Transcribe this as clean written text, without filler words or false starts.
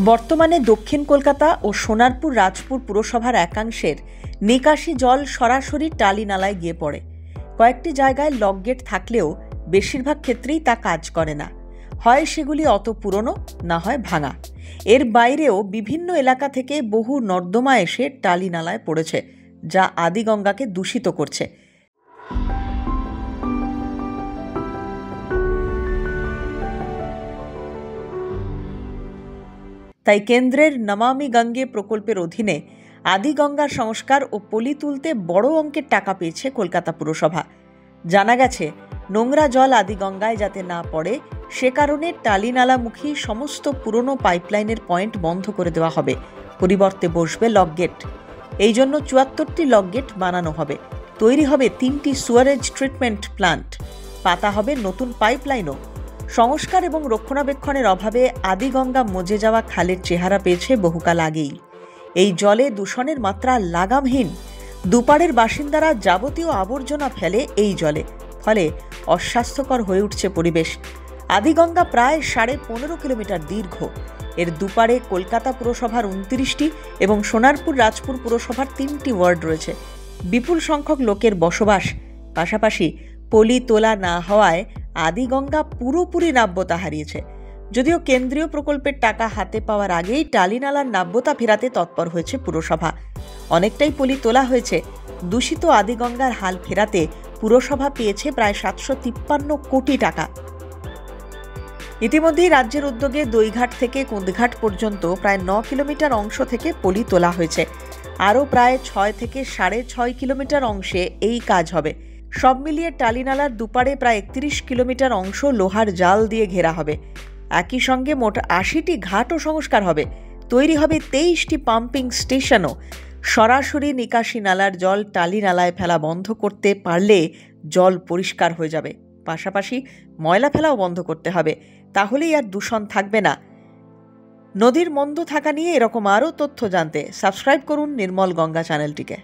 বর্তমানে দক্ষিণ কলকাতা ও সোনারপুর রাজপুর পুরসভার একাংশের নিকাশি জল সরাসরি টালি নালায় গিয়ে পড়ে। কয়েকটি জায়গায় লক গেট থাকলেও বেশিরভাগ ক্ষেত্রেই তা কাজ করে না। হয় সেগুলি অত পুরনো, না হয় ভাঙা। এর বাইরেও বিভিন্ন এলাকা থেকে বহু নর্দমা এসে টালি নালায় পড়েছে, যা আদিগঙ্গাকে দূষিত করছে। তাই কেন্দ্রের নমামি গঙ্গে প্রকল্পের অধীনে আদিগঙ্গা সংস্কার ও পলি তুলতে বড় অঙ্কের টাকা পেয়েছে কলকাতা পুরসভা। জানা গেছে, নোংরা জল আদিগঙ্গায় যাতে না পড়ে সে কারণে টালিনালামুখী সমস্ত পুরনো পাইপলাইনের পয়েন্ট বন্ধ করে দেওয়া হবে। পরিবর্তে বসবে লক গেট। এই জন্য ৭৪টি লক গেট বানানো হবে। তৈরি হবে ৩টি সুয়ারেজ ট্রিটমেন্ট প্ল্যান্ট। পাতা হবে নতুন পাইপলাইনও। সংস্কার এবং রক্ষণাবেক্ষণের অভাবে আদিগঙ্গা মজে যাওয়া খালের চেহারা পেয়েছে বহুকাল আগেই। এই জলে দূষণের মাত্রা লাগামহীন। দুপাড়ের বাসিন্দারা যাবতীয় আবর্জনা ফেলে এই জলে, ফলে অস্বাস্থ্যকর হয়ে উঠছে পরিবেশ। আদিগঙ্গা প্রায় ১৫.৫ কিলোমিটার দীর্ঘ। এর দুপাড়ে কলকাতা পুরসভার ২৯টি এবং সোনারপুর রাজপুর পুরসভার ৩টি ওয়ার্ড রয়েছে। বিপুল সংখ্যক লোকের বসবাস। পাশাপাশি পলি তোলা না হওয়ায় আদিগঙ্গা পুরোপুরি নাব্যতা হারিয়েছে। যদিও কেন্দ্রীয় প্রকল্পের টাকা হাতে পাওয়ার আগেই টালিনালার নাব্যতা ফেরাতে তৎপর হয়েছে পুরসভা। অনেকটাই পলি তোলা হয়েছে। দূষিত আদিগঙ্গার হাল ফেরাতে পুরসভা পেয়েছে প্রায় ৭৫৩ কোটি টাকা। ইতিমধ্যেই রাজ্যের উদ্যোগে দইঘাট থেকে কুন্দঘাট পর্যন্ত প্রায় ৯ কিলোমিটার অংশ থেকে পলি তোলা হয়েছে। আরও প্রায় ৬ থেকে ৬.৫ কিলোমিটার অংশে এই কাজ হবে। সব মিলিয়ে টালিনালার দুপাড়ে প্রায় ৩১ কিলোমিটার অংশ লোহার জাল দিয়ে ঘেরা হবে। একই সঙ্গে মোট ৮০টি ঘাটও সংস্কার হবে। তৈরি হবে ২৩টি পাম্পিং স্টেশনও। সরাসরি নিকাশি নালার জল টালি নালায় ফেলা বন্ধ করতে পারলে জল পরিষ্কার হয়ে যাবে। পাশাপাশি ময়লা ফেলাও বন্ধ করতে হবে, তাহলেই আর দূষণ থাকবে না। নদীর মন্দ থাকা নিয়ে এরকম আরও তথ্য জানতে সাবস্ক্রাইব করুন নির্মল গঙ্গা চ্যানেলটিকে।